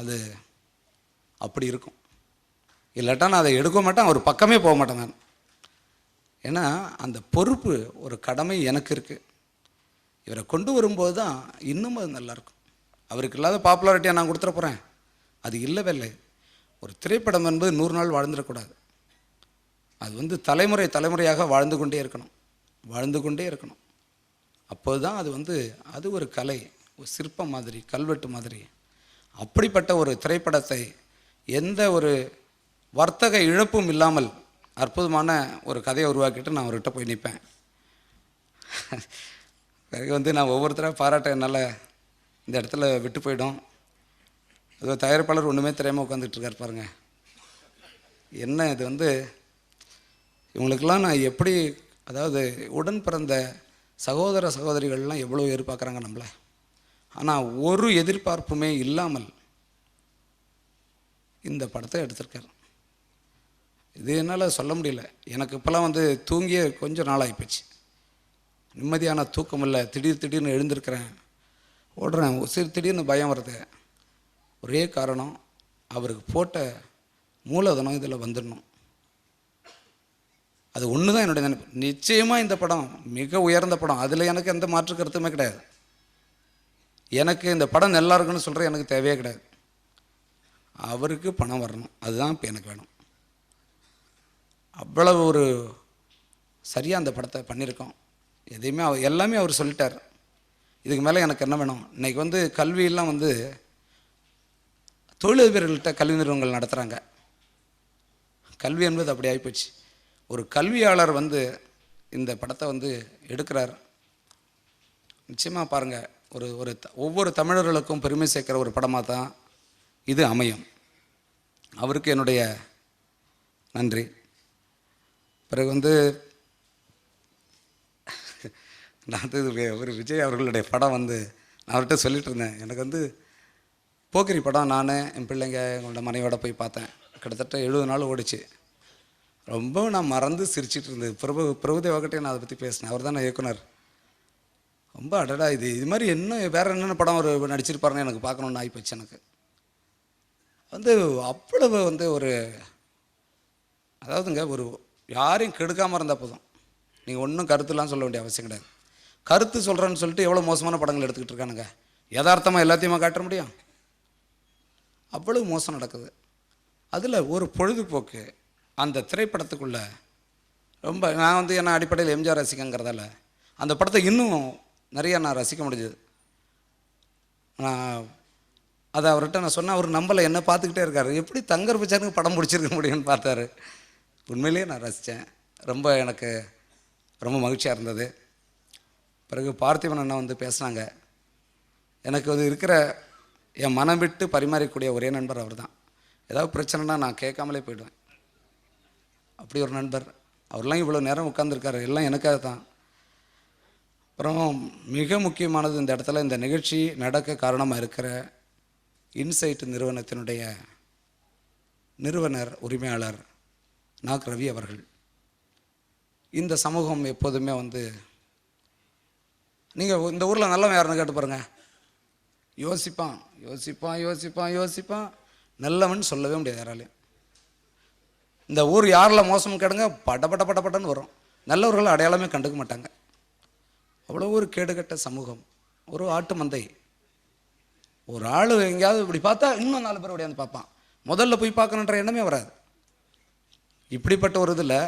அது அப்படி இருக்கும். இல்லாட்டா நான் அதை எடுக்க மாட்டேன், ஒரு பக்கமே போக மாட்டேன் நான். ஏன்னா அந்த பொறுப்பு, ஒரு கடமை எனக்கு இருக்குது. இவரை கொண்டு வரும்போது தான் இன்னும் அது நல்லாயிருக்கும். அவருக்கு இல்லாத பாப்புலாரிட்டியாக நான் கொடுத்துட போகிறேன், அது இல்லவே இல்லை. ஒரு திரைப்படம் என்பது 100 நாள் வாழ்ந்துடக்கூடாது. அது தலைமுறை தலைமுறையாக வாழ்ந்து கொண்டே இருக்கணும், வாழ்ந்து கொண்டே இருக்கணும். அப்போது தான் அது ஒரு கலை, ஒரு சிற்பம் மாதிரி, கல்வெட்டு மாதிரி. அப்படிப்பட்ட ஒரு திரைப்படத்தை எந்த ஒரு வர்த்தக இழப்பும் இல்லாமல் அற்புதமான ஒரு கதையை உருவாக்கிட்டு நான் அவர்கிட்ட போய் நிற்பேன். பிறகு நான் ஒவ்வொருத்தராக பாராட்ட என்னால் இந்த இடத்துல விட்டு போயிடும். அது தயாரிப்பாளர் ஒன்றுமே தெரியாமல் உட்காந்துட்ருக்கார் பாருங்க. என்ன இது இவங்களுக்கெல்லாம் நான் எப்படி, அதாவது உடன் பிறந்த சகோதர சகோதரிகள்லாம் எவ்வளோ எதிர்பார்க்குறாங்க நம்மளை. ஆனால் ஒரு எதிர்பார்ப்புமே இல்லாமல் இந்த படத்தை எடுத்திருக்கார். இது என்னால் சொல்ல முடியல. எனக்கு இப்போல்லாம் தூங்கிய கொஞ்சம் நாளாகி போச்சு, நிம்மதியான தூக்கம் இல்லை. திடீர்னு எழுந்திருக்கிறேன், ஓடுறேன், திடீர்னு பயம் வருது. ஒரே காரணம், அவருக்கு போட்ட மூலதனம் இதில் வந்துடணும். அது ஒன்று தான் என்னுடைய நினைப்பு. நிச்சயமாக இந்த படம் மிக உயர்ந்த படம், அதில் எனக்கு எந்த மாற்று கருத்துமே கிடையாது. எனக்கு இந்த படம் நல்லா இருக்குன்னு சொல்கிற எனக்கு தேவையே கிடையாது. அவருக்கு பணம் வரணும், அதுதான் இப்போ எனக்கு வேணும். அவ்வளவு ஒரு சரியாக அந்த படத்தை பண்ணியிருக்கோம். எதையுமே எல்லாமே அவர் சொல்லிட்டார். இதுக்கு மேலே எனக்கு என்ன வேணும்? இன்றைக்கி கல்வியெல்லாம் தொழிலதிபர்கள்ட்ட கல்வி நிறுவனங்கள் நடத்துகிறாங்க. கல்வி என்பது அப்படி ஆகிப்போச்சு. ஒரு கல்வியாளர் இந்த படத்தை எடுக்கிறார். நிச்சயமாக பாருங்கள், ஒவ்வொரு தமிழர்களுக்கும் பெருமை சேர்க்கிற ஒரு படமாக தான் இது அமையும். அவருக்கு என்னுடைய நன்றி. பிறகு நான் ஒரு விஜய் அவர்களுடைய படம் நான் அவர்கிட்ட சொல்லிட்டு இருந்தேன். எனக்கு போக்கிரி படம் நான் என் பிள்ளைங்க எங்களோட மனைவியோட போய் பார்த்தேன். கிட்டத்தட்ட 70 நாள் ஓடிச்சு. ரொம்ப நான் மறந்து சிரிச்சிட்டு இருந்தது. பிரபுதேவாக்கிட்டே நான் அதை பற்றி பேசினேன். அவர் தான் இயக்குனர். ரொம்ப அடடா, இது மாதிரி வேறு என்னென்ன படம் அவர் நடிச்சிருப்பாருன்னு எனக்கு பார்க்கணுன்னு ஆகிப்போச்சு. எனக்கு அவ்வளவு ஒரு, அதாவதுங்க, ஒரு யாரையும் கெடுக்காமல் இருந்தால் போதும். நீங்கள் ஒன்றும் கருத்துலாம் சொல்ல வேண்டிய அவசியம் கிடையாது. கருத்து சொல்கிறேன்னு சொல்லிட்டு எவ்வளோ மோசமான படங்கள் எடுத்துக்கிட்டு இருக்கானுங்க. யதார்த்தமாக எல்லாத்தையுமா காட்ட முடியும்? அவ்வளவு மோசம் நடக்குது. அதில் ஒரு பொழுதுபோக்கு அந்த திரைப்படத்துக்குள்ளே ரொம்ப நான் என்ன அடிப்படையில் எம்ஜிஆர் ரசிக்கங்கிறதால அந்த படத்தை இன்னும் நிறையா நான் ரசிக்க முடிஞ்சது. அதை அவர்கிட்ட நான் சொன்னேன். அவர் நம்பலை, என்ன பார்த்துக்கிட்டே இருக்கார். எப்படி தங்கர் பச்சானுக்கு படம் பிடிச்சிருக்க முடியும்னு பார்த்தாரு. உண்மையிலேயே நான் ரசித்தேன். எனக்கு ரொம்ப மகிழ்ச்சியாக இருந்தது. பிறகு பார்த்திபன் அண்ணா பேசினாங்க. எனக்கு இருக்கிற என் மனம் விட்டு பரிமாறிக்கூடிய ஒரே நண்பர் அவர் தான். ஏதாவது பிரச்சனைனா நான் கேட்காமலே போயிடுவேன். அப்படி ஒரு நண்பர். அவர்லாம் இவ்வளோ நேரம் உட்காந்துருக்காரு, எல்லாம் எனக்காக தான். அப்புறம் மிக முக்கியமானது, இந்த இடத்துல இந்த நிகழ்ச்சி நடக்க காரணமாக இருக்கிற இன்சைட் நிறுவனத்தினுடைய நிறுவனர் உரிமையாளர் நாக் ரவி அவர்கள். இந்த சமூகம் எப்போதுமே நீங்கள் இந்த ஊரில் நல்லவன் யாருன்னு கேட்டு பாருங்கள், யோசிப்பான் யோசிப்பான் யோசிப்பான் யோசிப்பான், நல்லவன் சொல்லவே முடியாது யாராலையும். இந்த ஊர் யாரில் மோசம் கேடுங்க, பட்டன்னு வரும். நல்லவர்கள் அடையாளமே கண்டுக்க மாட்டாங்க. அவ்வளோ ஒரு கேடுகட்ட சமூகம். ஒரு ஆட்டு மந்தை. ஒரு ஆள் எங்கேயாவது இப்படி பார்த்தா இன்னும் 4 பேர் ஓடியாந்து பார்ப்பான். முதல்ல போய் பார்க்கணுன்ற எண்ணமே வராது. இப்படிப்பட்ட ஒரு இதில்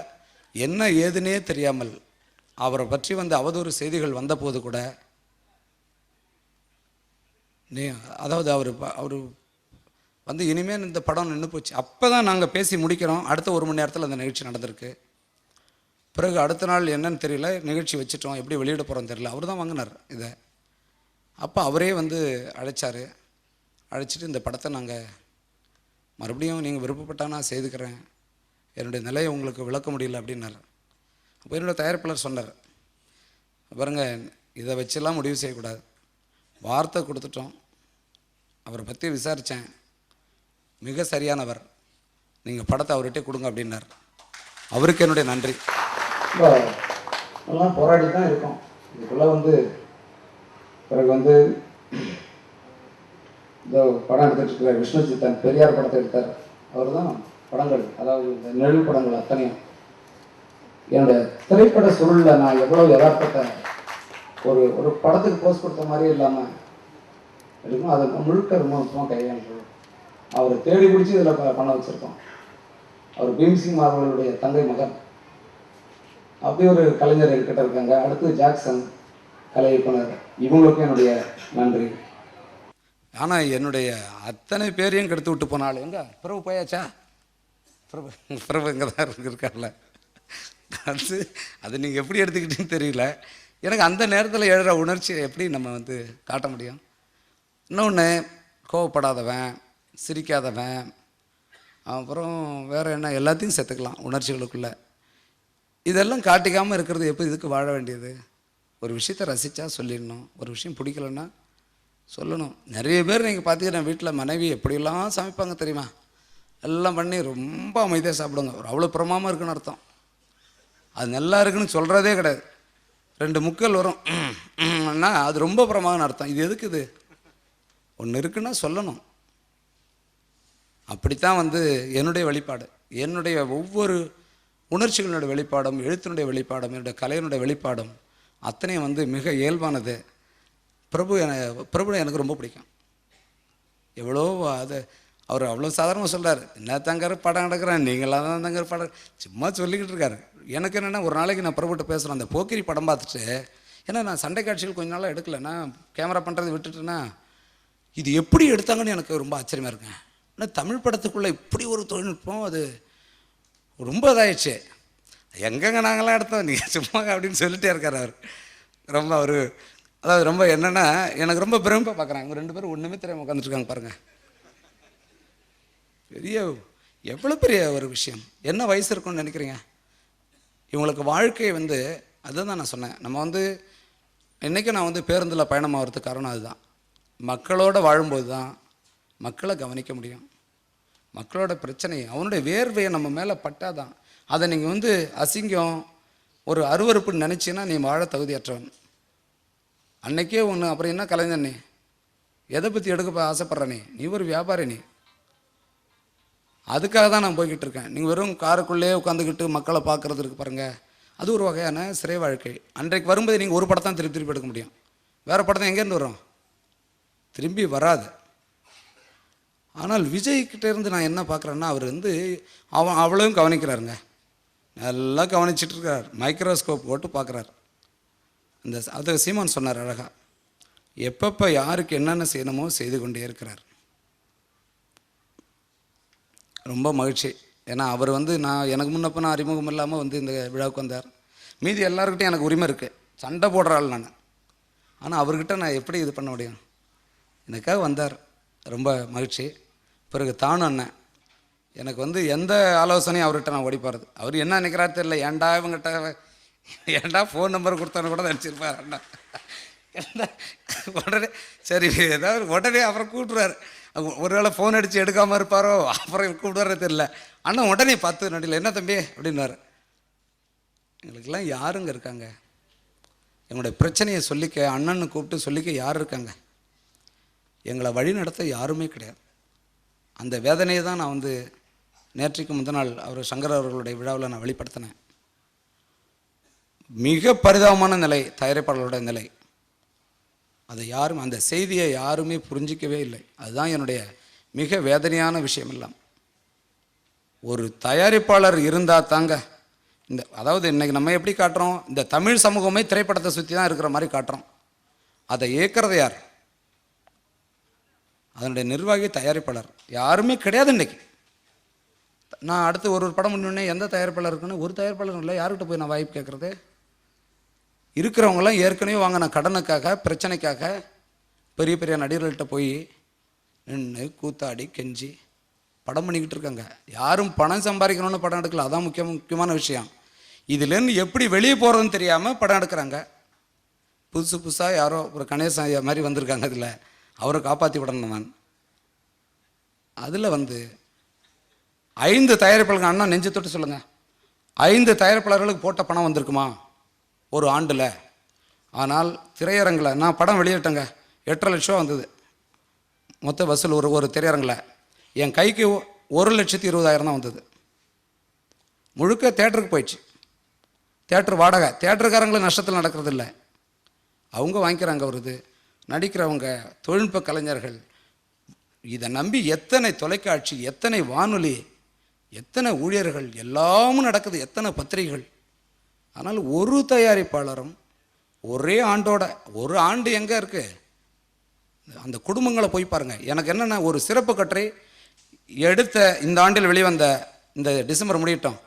என்ன ஏதுன்னே தெரியாமல் அவரை பற்றி அவதூறு செய்திகள் வந்தபோது கூட அதாவது அவர் இனிமேல் இந்த படம் நின்று போச்சு. அப்போ தான் நாங்கள் பேசி முடிக்கிறோம். அடுத்த 1 மணி நேரத்தில் அந்த நிகழ்ச்சி நடந்திருக்கு. பிறகு அடுத்த நாள் என்னன்னு தெரியல, நிகழ்ச்சி வச்சுட்டோம், எப்படி வெளியிட போகிறோன்னு தெரியல. அவர் தான் வாங்கினார் இதை. அப்போ அவரே அழைச்சார். அழைச்சிட்டு இந்த படத்தை நாங்கள் மறுபடியும் நீங்கள் விருப்பப்பட்டால் நான் செய்துக்கிறேன், என்னுடைய நிலையை உங்களுக்கு விளக்க முடியல அப்படின்னார். அப்போ என்னோடய தயாரிப்பாளர் சொன்னார், பாருங்க, இதை வச்செல்லாம் முடிவு செய்யக்கூடாது, வார்த்தை கொடுத்துட்டோம், அவரை பற்றி விசாரித்தேன், மிக சரியானவர், நீங்கள் படத்தை அவர்கிட்டே கொடுங்க அப்படின்னார். அவருக்கு என்னுடைய நன்றி. எல்லாம் போராடி தான் இருக்கோம். இதுக்குள்ளே பிறகு இந்த படம் எடுத்துட்டு இருக்கிற விஷ்ணுஜித்தன் பெரியார் படத்தை எடுத்தார். அவர் தான் படங்கள், அதாவது இந்த நிழல் படங்கள் அத்தனையும் என்னுடைய திரைப்பட சூழலில் நான் எவ்வளோ யதார்த்தத்தை ஒரு ஒரு படத்துக்கு போஸ்ட் கொடுத்த மாதிரியே இல்லாமல் இருக்கும். அதை முழுக்க ரொம்ப முக்கியமாக கையாண்டு அவரை தேடி பிடிச்சி இதில் பண்ண வச்சுருக்கோம். அவர் பீம்சிங் அவர்களுடைய தங்கை மகன். அப்படி ஒரு கலைஞர் என்கிட்ட இருக்காங்க. அடுத்து ஜாக்சன் கலை இயக்குனர், இவங்களுக்கும் என்னுடைய நன்றி. ஆனால் என்னுடைய அத்தனை பேரையும் கெடுத்து விட்டு போனாலும் எங்க பிரபு போயாச்சா? பிரபு இங்கே தான் இருக்கார்ல. அது நீங்கள் எப்படி எடுத்துக்கிட்டீங்கன்னு தெரியல. எனக்கு அந்த நேரத்தில் எழுற உணர்ச்சியை எப்படி நம்ம வந்து காட்ட முடியும்? இன்னொன்று, கோவப்படாதவன், சிரிக்காதவன், அப்புறம் வேறு என்ன, எல்லாத்தையும் சேர்த்துக்கலாம் உணர்ச்சிகளுக்குள்ளே. இதெல்லாம் காட்டிக்காமல் இருக்கிறது எப்போ? இதுக்கு வாழ வேண்டியது. ஒரு விஷயத்தை ரசித்தா சொல்லிடணும், ஒரு விஷயம் பிடிக்கலன்னா சொல்லணும். நிறைய பேர் நீங்கள் பார்த்தீங்கன்னா வீட்டில் மனைவி எப்படியெல்லாம் சமைப்பாங்க தெரியுமா? எல்லாம் பண்ணி ரொம்ப அமைதியாக சாப்பிடுங்க. ஒரு அவ்வளோ பிரமாமல் இருக்குன்னு அர்த்தம். அது நல்லா இருக்குன்னு சொல்கிறதே கிடையாது. 2 முக்கள் வரும் ன்னா அது ரொம்ப பிரமாகன்னு அர்த்தம். இது எதுக்கு? இது ஒன்று இருக்குன்னா சொல்லணும். அப்படித்தான் வந்து என்னுடைய வெளிப்பாடு, என்னுடைய ஒவ்வொரு உணர்ச்சிகளுடைய வெளிப்பாடும், எழுத்தினுடைய வெளிப்பாடும், என்னுடைய கலையினுடைய வெளிப்பாடும் அத்தனையும் வந்து மிக இயல்பானது. பிரபு எனக்கு ரொம்ப பிடிக்கும். எவ்வளோ அது அவர் அவ்வளோ சாதாரணமாக சொல்கிறார். என்ன தங்கர் படம் எடுக்கிறேன், நீங்களாம் தான் தங்கர் படம், சும்மா சொல்லிக்கிட்டு இருக்காரு. எனக்கு என்னென்னா, ஒரு நாளைக்கு நான் பிரபுட்ட பேசுகிறேன். அந்த போக்கிரி படம் பார்த்துட்டு, ஏன்னா நான் சண்டை காட்சிகள் கொஞ்ச நாளாக எடுக்கலைன்னா, கேமரா பண்ணுறது விட்டுட்டுன்னா, இது எப்படி எடுத்தாங்கன்னு எனக்கு ரொம்ப ஆச்சரியமாக இருக்குங்க. ஆனால் தமிழ் படத்துக்குள்ளே இப்படி ஒரு தொழில்நுட்பம், அது ரொம்ப இதாகிடுச்சு. எங்கெங்க நாங்களாம் எடுத்தோம், நீங்கள் சும்மா அப்படின்னு சொல்லிட்டே இருக்கார் அவர். ரொம்ப அவர் அதாவது ரொம்ப என்னென்னா, எனக்கு ரொம்ப பிரமிப்பாக பார்க்குறாங்க. இவங்க 2 பேரும் ஒன்றுமே தெரியாமல் உட்காந்துருக்காங்க பாருங்கள். பெரிய எவ்வளோ பெரிய ஒரு விஷயம். என்ன வயசு இருக்குன்னு நினைக்கிறீங்க? இவங்களுக்கு வாழ்க்கை வந்து அதுதான் நான் சொன்னேன். நம்ம வந்து இன்றைக்கும் நான் வந்து பேருந்தில் பயணம் ஆகிறதுக்கு காரணம் அதுதான். மக்களோடு வாழும்போது தான் மக்களை கவனிக்க முடியும். மக்களோட பிரச்சனை, அவனுடைய வேர்வையை நம்ம மேலே பட்டாதான். அதை நீங்கள் வந்து அசிங்கம், ஒரு அருவறுப்புன்னு நினச்சின்னா நீ வாழ தகுதியற்றவன். அன்னைக்கே ஒன்று, அப்புறம் என்ன கலைஞர் நீ? எதை பற்றி எடுக்க ஆசைப்பட்ற நீ ஒரு வியாபாரி. நீ அதுக்காக தான் நான் போய்கிட்டு இருக்கேன். நீங்கள் வெறும் காருக்குள்ளே உட்காந்துக்கிட்டு மக்களை பார்க்குறது இருக்கு பாருங்கள், அது ஒரு வகையான சிறை வாழ்க்கை. அன்றைக்கு வரும்போது நீங்கள் ஒரு படத்தான் திருப்பி எடுக்க முடியும். வேறு படத்தை எங்கேருந்து வரும்? திரும்பி வராது. ஆனால் விஜய்கிட்ட இருந்து நான் என்ன பார்க்குறேன்னா, அவர் வந்து அவ்வளவும் கவனிக்கிறாருங்க. நல்லா கவனிச்சிட்டு இருக்கார். மைக்ரோஸ்கோப் போட்டு பார்க்குறாரு. அது சீமான் சொன்னார் அழகாக, எப்பப்போ யாருக்கு என்னென்ன செய்யணுமோ செய்து கொண்டே இருக்கிறார். ரொம்ப மகிழ்ச்சி. ஏன்னா அவர் வந்து எனக்கு முன்னப்போ அறிமுகம் இல்லாமல் வந்து இந்த விழாவுக்கு வந்தார். மீதி எல்லாருக்கிட்டையும் எனக்கு உரிமை இருக்குது, சண்டை போடுற ஆள் நான். ஆனால் அவர்கிட்ட நான் எப்படி இது பண்ண முடியும்? எனக்காக வந்தார், ரொம்ப மகிழ்ச்சி. பிறகு தானும் அண்ணன், எனக்கு வந்து எந்த ஆலோசனையும் அவர்கிட்ட நான் ஓடிப்பாருது. அவர் என்ன நினைக்கிறாரு தெரியல. ஏன்டா ஃபோன் நம்பர் கொடுத்தான்னு கூட நினச்சிருப்பார் அண்ணா. உடனே சரி ஏதாவது உடனே அப்புறம் கூப்பிட்ருவார். ஒருவேளை ஃபோன் அடித்து எடுக்காமல் இருப்பாரோ, அப்புறம் கூப்பிடுவாரே தெரியல. அண்ணன் உடனே 10 நடியில் என்ன தம்பி அப்படின்னாரு. எங்களுக்கெல்லாம் யாருங்க இருக்காங்க? எங்களுடைய பிரச்சனையை சொல்லிக்க அண்ணன்னு கூப்பிட்டு சொல்லிக்க யார் இருக்காங்க? எங்களை வழி நடத்த யாருமே கிடையாது. அந்த வேதனையை தான் நான் வந்து நேற்றைக்கு முந்தின நாள் அவர் சங்கர் அவர்களுடைய விழாவில் நான் வெளிப்படுத்தினேன். மிக பரிதாபமான நிலை தயாரிப்பாளர்களுடைய நிலை. அதை யாரும், அந்த செய்தியை யாருமே புரிஞ்சிக்கவே இல்லை. அதுதான் என்னுடைய மிக வேதனையான விஷயம். எல்லாம் ஒரு தயாரிப்பாளர் இருந்தால் தாங்க இந்த, அதாவது இன்றைக்கி நம்ம எப்படி காட்டுறோம், இந்த தமிழ் சமூகமே திரைப்படத்தை சுற்றி தான் இருக்கிற மாதிரி காட்டுறோம். அதை இயக்கிறது யார்? அதனுடைய நிர்வாகி தயாரிப்பாளர் யாருமே கிடையாது இன்றைக்கி. நான் அடுத்து ஒரு படம் முன்னே எந்த தயாரிப்பாளர் இருக்குன்னு ஒரு தயாரிப்பாளர் இல்லை. யார்கிட்ட போய் நான் வாய்ப்பு கேட்குறது? இருக்கிறவங்களாம் ஏற்கனவே வாங்கின கடனுக்காக, பிரச்சனைக்காக பெரிய பெரிய நடிகர்கள்ட்ட போய் நின்று கூத்தாடி கெஞ்சி படம் பண்ணிக்கிட்டு இருக்காங்க. யாரும் பணம் சம்பாதிக்கணும்னு படம் எடுக்கல. அதான் முக்கியமான விஷயம். இதுலேருந்து எப்படி வெளியே போகிறதுன்னு தெரியாமல் படம் எடுக்கிறாங்க. புதுசாக யாரோ ஒரு கணேசன் ஐயா மாதிரி வந்திருக்காங்க. அதில் அவரை காப்பாற்றி விடணும் நான். அதில் வந்து 5 தயாரிப்பாளர்கள், அண்ணா நெஞ்சு தொட்டு சொல்லுங்கள், 5 தயாரிப்பாளர்களுக்கு போட்ட பணம் வந்திருக்குமா ஒரு ஆண்டில்? ஆனால் திரையரங்கில் நான் படம் வெளியிட்டேங்க, 8.5 லட்சம் வந்தது. மொத்த வசூல் ஒரு திரையரங்கில் என் கைக்கு 1,20,000 தான் வந்தது. முழுக்க தேட்டருக்கு போயிடுச்சு. தேட்டர் வாடகை, தேட்டருக்காரங்களும் நஷ்டத்தில் நடக்கிறது இல்லை, அவங்க வாங்கிக்கிறாங்க. ஒரு இது நடிக்கிறவங்க, தொழில்நுட்ப கலைஞர்கள், இதை நம்பி எத்தனை தொலைக்காட்சி, எத்தனை வானொலி, எத்தனை ஊழியர்கள், எல்லாமும் நடக்குது, எத்தனை பத்திரிகைகள். ஆனால் ஒரு தயாரிப்பாளரும் ஒரே ஆண்டோட, ஒரு ஆண்டு எங்கே இருக்குது, அந்த குடும்பங்களை போய் பாருங்கள். எனக்கு என்னென்ன ஒரு சிறப்பு கட்டுரை எடுத்த இந்த ஆண்டில் வெளிவந்த, இந்த டிசம்பர் முடியட்டும்,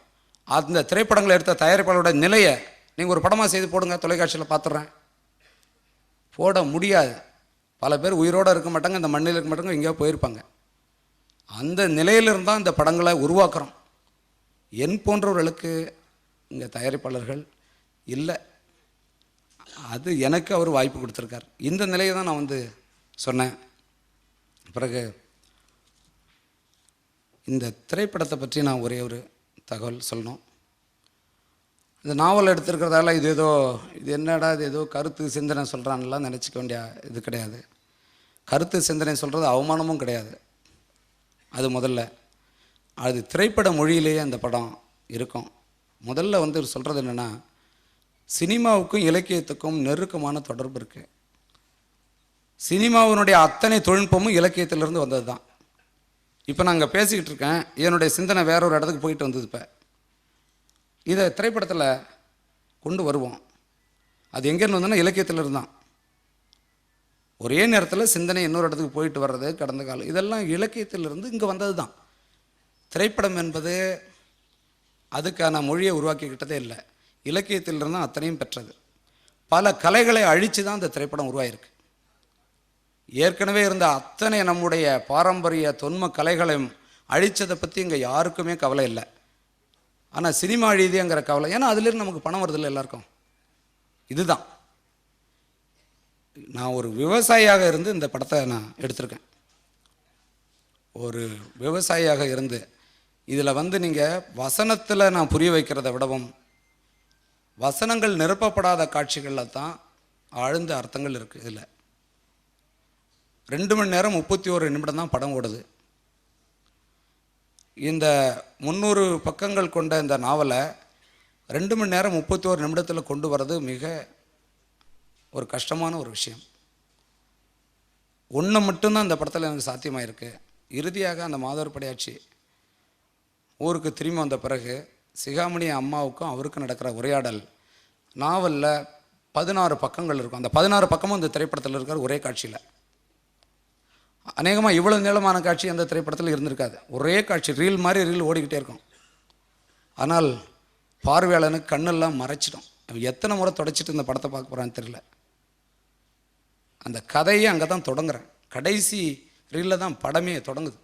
அந்த திரைப்படங்களை எடுத்த தயாரிப்பாளரோட நிலையை நீங்கள் ஒரு படமாக செய்து போடுங்க, தொலைக்காட்சியில் பார்த்துட்றேன். போட முடியாது. பல பேர் உயிரோடு இருக்க மாட்டாங்க, இந்த மண்ணில் இருக்க மாட்டாங்க, எங்கேயோ போயிருப்பாங்க. அந்த நிலையிலிருந்து தான் இந்த படங்களை உருவாக்குறோம். என் போன்றவர்களுக்கு இங்கே தயாரிப்பாளர்கள் இல்லை. அது எனக்கு அவர் வாய்ப்பு கொடுத்துருக்கார். இந்த நிலையை தான் நான் வந்து சொன்னேன். பிறகு இந்த திரைப்படத்தை பற்றி நான் ஒரே ஒரு தகவல் சொல்லணும். இந்த நாவல் எடுத்திருக்கிறதால இது என்னடா இது ஏதோ கருத்து சிந்தனை சொல்கிறான்லாம் நினச்சிக்க வேண்டிய இது கிடையாது. கருத்து சிந்தனை சொல்கிறது அவமானமும் கிடையாது. அது முதல்ல, அது திரைப்பட மொழியிலேயே அந்த படம் இருக்கும். முதல்ல வந்து சொல்கிறது என்னென்னா, சினிமாவுக்கும் இலக்கியத்துக்கும் நெருக்கமான தொடர்பு இருக்குது. சினிமாவினுடைய அத்தனை தொழில்நுட்பமும் இலக்கியத்திலிருந்து வந்தது தான். இப்போ நான் அங்கே பேசிக்கிட்டு இருக்கேன், என்னுடைய சிந்தனை வேற ஒரு இடத்துக்கு போயிட்டு வந்தது. இப்போ இதை திரைப்படத்தில் கொண்டு வருவோம். அது எங்கேருந்து வந்தோன்னா இலக்கியத்திலிருந்து தான். ஒரே நேரத்தில் சிந்தனை இன்னொரு இடத்துக்கு போயிட்டு வர்றது, கடந்த காலம், இதெல்லாம் இலக்கியத்திலிருந்து இங்கே வந்தது தான். திரைப்படம் என்பது அதுக்கான மொழியை உருவாக்கிக்கிட்டதே இல்லை, இலக்கியத்திலிருந்து தான் அத்தனையும் பெற்றது. பல கலைகளை அழித்து தான் அந்த திரைப்படம் உருவாயிருக்கு. ஏற்கனவே இருந்த அத்தனை நம்முடைய பாரம்பரிய தொன்ம கலைகளையும் அழித்ததை பற்றி இங்கே யாருக்குமே கவலை இல்லை. ஆனால் சினிமா அழியுதுங்கிற கவலை, ஏன்னா அதுலேருந்து நமக்கு பணம் வருதில்லை எல்லாருக்கும். இதுதான். நான் ஒரு விவசாயியாக இருந்து இந்த படத்தை நான் எடுத்திருக்கேன். ஒரு விவசாயியாக இருந்து இதில் வந்து நீங்கள் வசனத்தில் நான் புரிய வைக்கிறத விடவும், வசனங்கள் நிரப்பப்படாத காட்சிகளில் தான் ஆழ்ந்த அர்த்தங்கள் இருக்குது. இதில் 2 மணி நேரம் 31 நிமிடம் தான் படம் ஓடுது. இந்த 300 பக்கங்கள் கொண்ட இந்த நாவலை 2 மணி நேரம் 31 நிமிடத்தில் கொண்டு வர்றது மிக ஒரு கஷ்டமான ஒரு விஷயம். ஒன்று மட்டும்தான் இந்த படத்தில் எனக்கு சாத்தியமாக இருக்குது. இறுதியாக அந்த மாதவர் படையாட்சி ஊருக்கு திரும்பி வந்த பிறகு சிகாமணி அம்மாவுக்கும் அவருக்கும் நடக்கிற உரையாடல் நாவலில் 16 பக்கங்கள் இருக்கும். அந்த 16 பக்கமும் இந்த திரைப்படத்தில் இருக்கிற ஒரே காட்சியில். அநேகமாக இவ்வளோ நீளமான காட்சி அந்த திரைப்படத்தில் இருந்திருக்காது. ஒரே காட்சி, ரீல் மாதிரி ரீல் ஓடிக்கிட்டே இருக்கும். ஆனால் பார்வையாளனுக்கு கண்ணெல்லாம் மறைச்சிடும். எத்தனை முறை தொடச்சிட்டு இந்த படத்தை பார்க்க போகிறான்னு தெரியல. அந்த கதையே அங்கே தான் தொடங்குறேன். கடைசி ரீலில் தான் படமே தொடங்குது.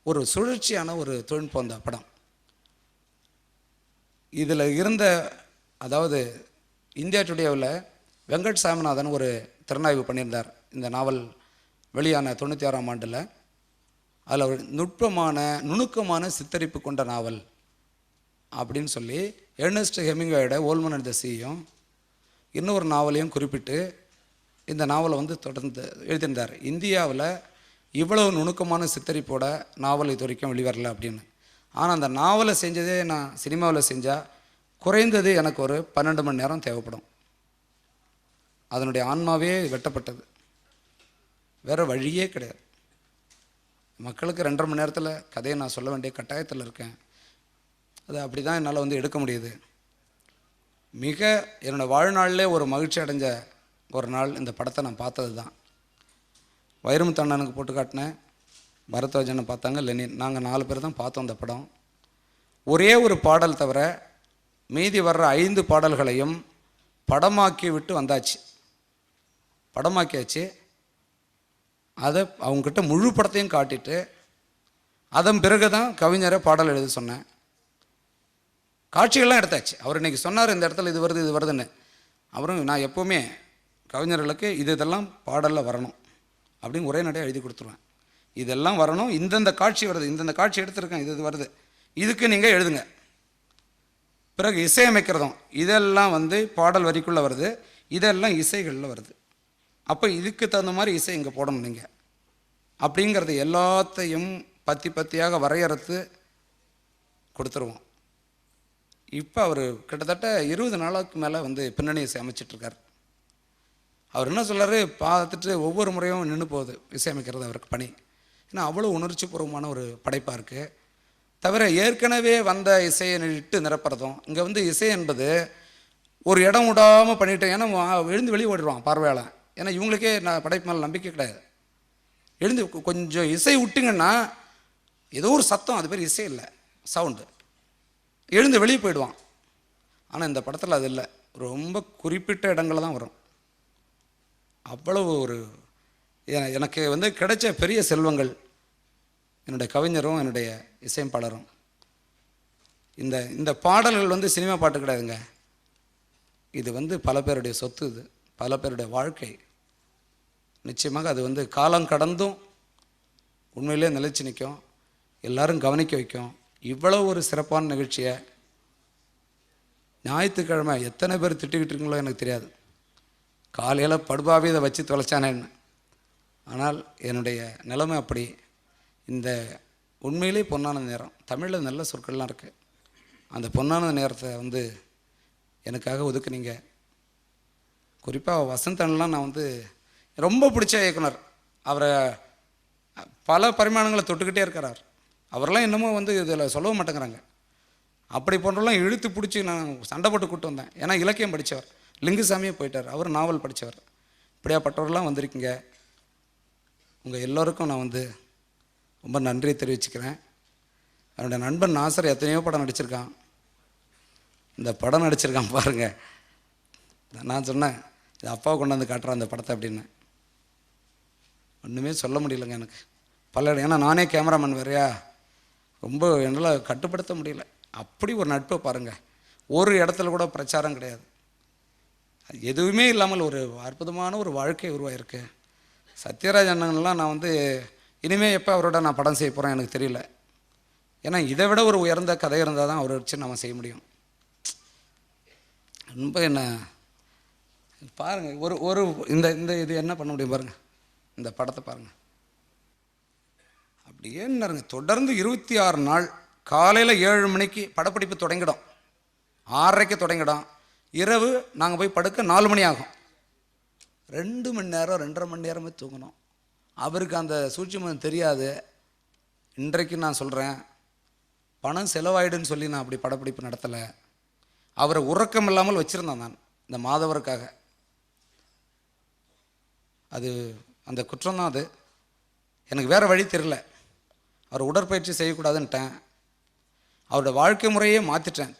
ஒரு சுழற்சியான ஒரு தொழில்நுட்பம் அந்த படம். இதில் இருந்த, அதாவது இந்தியா டுடேவில் வெங்கட் சாமிநாதன் ஒரு திறனாய்வு பண்ணியிருந்தார் இந்த நாவல் வெளியான 96ஆம் ஆண்டில். அதில் ஒரு நுணுக்கமான சித்தரிப்பு கொண்ட நாவல் அப்படின்னு சொல்லி எர்னஸ்ட் ஹெமிங்வேயோட ஓல்மன் அண்ட் த சீயும் இன்னொரு நாவலையும் குறிப்பிட்டு இந்த நாவலை வந்து தொடர்ந்து எழுதியிருந்தார். இந்தியாவில் இவ்வளவு நுணுக்கமான சித்தரிப்போட நாவல் இது வரைக்கும் வெளிவரல அப்படின்னு. ஆனால் அந்த நாவலை செஞ்சதே நான் சினிமாவில் செஞ்சால் குறைந்தது எனக்கு ஒரு 12 மணி நேரம் தேவைப்படும். அதனுடைய ஆன்மாவே வெட்டப்பட்டது, வேறு வழியே கிடையாது. மக்களுக்கு 2.5 மணி நேரத்தில் கதையை நான் சொல்ல வேண்டிய கட்டாயத்தில் இருக்கேன். அது அப்படி தான் என்னால் வந்து எடுக்க முடியுது. மிக என்னோடய வாழ்நாளிலே ஒரு மகிழ்ச்சி அடைஞ்ச ஒரு நாள் இந்த படத்தை நான் பார்த்தது தான். வைரமுத்தண்ணனுக்கு போட்டு காட்டினேன், பரத்வாஜனை பார்த்தாங்க, லெனின், நாங்கள் 4 பேர் தான் பார்த்தோம் அந்த படம். ஒரே ஒரு பாடல் தவிர மீதி வர்ற 5 பாடல்களையும் படமாக்கி விட்டு வந்தாச்சு. படமாக்கியாச்சு. அதை அவங்கக்கிட்ட முழு படத்தையும் காட்டிட்டு அதன் பிறகு தான் கவிஞரை பாடல் எழுத சொன்னேன். காட்சிகள்லாம் எடுத்தாச்சு. அவர் இன்றைக்கி சொன்னார் இந்த இடத்துல இது வருது இது வருதுன்னு. அப்புறம் நான் எப்போவுமே கவிஞர்களுக்கு இதெல்லாம் பாடலில் வரணும் அப்படின்னு ஒரே நடையாக எழுதி கொடுத்துருவேன். இதெல்லாம் வரணும், இந்தந்த காட்சி வருது, இந்தந்த காட்சி எடுத்திருக்கேன், இது வருது, இதுக்கு நீங்கள் எழுதுங்க. பிறகு இசையமைக்கிறதும் இதெல்லாம் வந்து பாடல் வரிக்குள்ளே வருது, இதெல்லாம் இசைகளில் வருது. அப்போ இதுக்கு தகுந்த மாதிரி இசை இங்கே போடணும் நீங்கள் அப்படிங்கிறது எல்லாத்தையும் பத்தி பத்தியாக வரையறுத்து கொடுத்துருவோம். இப்போ அவர் கிட்டத்தட்ட 20 நாளுக்கு மேலே வந்து பின்னணி இசை அமைச்சிட்ருக்கார். அவர் என்ன சொல்கிறாரு, பார்த்துட்டு ஒவ்வொரு முறையும் நின்று போகுது இசையமைக்கிறது அவருக்கு பணி. ஏன்னா அவ்வளோ உணர்ச்சி பூர்வமான ஒரு படைப்பாக இருக்குது. தவிர ஏற்கனவே வந்த இசையை இட்டு நிரப்புறதும், இங்கே வந்து இசை என்பது ஒரு இடம் விடாமல் பண்ணிட்டேன். ஏன்னா எழுந்து வெளியே ஓடிடுவான் பார்வையாளன். ஏன்னா இவங்களுக்கே நான் படைப்பு மேலே நம்பிக்கை கிடையாது. எழுந்து கொஞ்சம் இசை விட்டிங்கன்னா ஏதோ ஒரு சத்தம், அது பேர் இசை இல்லை, சவுண்டு, எழுந்து வெளியே போயிடுவான். ஆனால் இந்த படத்தில் அது இல்லை, ரொம்ப குறிப்பிட்ட இடங்களில் தான் வரும். அவ்வளவு ஒரு எனக்கு வந்து கிடைச்ச பெரிய செல்வங்கள் என்னுடைய கவிஞரும் என்னுடைய இசையமைப்பாளரும். இந்த இந்த பாடல்கள் வந்து சினிமா பாட்டு கிடையாதுங்க, இது வந்து பல பேருடைய சொத்து, இது பல பேருடைய வாழ்க்கை. நிச்சயமாக அது வந்து காலம் கடந்தும் உண்மையிலே நிலைச்சு நிற்கும், எல்லாரும் கவனிக்க வைக்கும். இவ்வளோ ஒரு சிறப்பான நிகழ்ச்சியை ஞாயிற்றுக்கிழமை எத்தனை பேர் திட்டுக்கிட்டு இருக்கீங்களோ எனக்கு தெரியாது. காலையில் படுபாவே இதை வச்சு தொலைச்சானேன்னு. ஆனால் என்னுடைய நிலைமை அப்படி. இந்த உண்மையிலே பொன்னான நேரம், தமிழில் நல்ல சொற்கள்லாம் இருக்குது. அந்த பொன்னான நேரத்தை வந்து எனக்காக ஒதுக்குனீங்க. குறிப்பாக வசந்தன்லாம் நான் வந்து ரொம்ப பிடிச்ச இயக்குனர். அவரை பல பரிமாணங்களை தொட்டுக்கிட்டே இருக்கிறார். அவரெல்லாம் என்னமோ வந்து இதில் சொல்லவும் மாட்டேங்கிறாங்க. அப்படி போன்றலாம் இழுத்து பிடிச்சி நான் சண்டை போட்டு கூப்பிட்டு வந்தேன். ஏன்னா இலக்கியம் படித்தவர், லிங்குசாமியே போயிட்டார், அவர் நாவல் படித்தவர். இப்படியாப்பட்டவரெலாம் வந்திருக்கீங்க. உங்கள் எல்லோருக்கும் நான் வந்து ரொம்ப நன்றியை தெரிவிச்சுக்கிறேன். என்னுடைய நண்பன் நாசர் எத்தனையோ படம் நடிச்சிருக்கான். இந்த படம் நடிச்சிருக்கான் பாருங்கள். நான் சொன்னேன், இது அப்பாவை கொண்டாந்து காட்டுறான் அந்த படத்தை அப்படின்னு. ஒன்றுமே சொல்ல முடியலைங்க எனக்கு பல இடம். ஏன்னா நானே கேமராமேன் வேறையா, ரொம்ப என்னால் கட்டுப்படுத்த முடியல. அப்படி ஒரு நட்பை பாருங்கள். ஒரு இடத்துல கூட பிரச்சாரம் கிடையாது, எதுவுமே இல்லாமல் ஒரு அற்புதமான ஒரு வாழ்க்கை உருவாயிருக்கு. சத்யராஜ் அண்ணன்லாம் நான் வந்து இனிமேல் எப்போ அவரோட நான் படம் செய்ய போகிறேன் எனக்கு தெரியல. ஏன்னா இதை விட ஒரு உயர்ந்த கதை இருந்தால் தான் அவரை வச்சு நம்ம செய்ய முடியும். ரொம்ப என்ன பாருங்கள், ஒரு ஒரு இந்த இந்த இது என்ன பண்ண முடியும் பாருங்கள், இந்த படத்தை பாருங்கள். அப்படியே என்னங்க தொடர்ந்து 26 நாள் காலையில் 7 மணிக்கு படப்பிடிப்பு தொடங்கிடும், 6:30க்கு தொடங்கிடும். இரவு நாங்கள் போய் படுக்க 4 மணி ஆகும். 2 மணி நேரம் 2.5 மணி நேரமே தூங்கணும். அவருக்கு அந்த சூட்சுமம் தெரியாது. இன்றைக்கு நான் சொல்கிறேன், பணம் செலவாயிடுன்னு சொல்லி நான் அப்படி படப்பிடிப்பு நடத்தலை. அவரை உறக்கம் இல்லாமல் வச்சுருந்தேன் நான் இந்த மாதவருக்காக. அது அந்த குற்றம் தான் அது. எனக்கு வேறு வழி தெரியல. அவர் உடற்பயிற்சி செய்யக்கூடாதுன்ட்டேன். அவரோட வாழ்க்கை முறையே மாற்றிட்டேன்.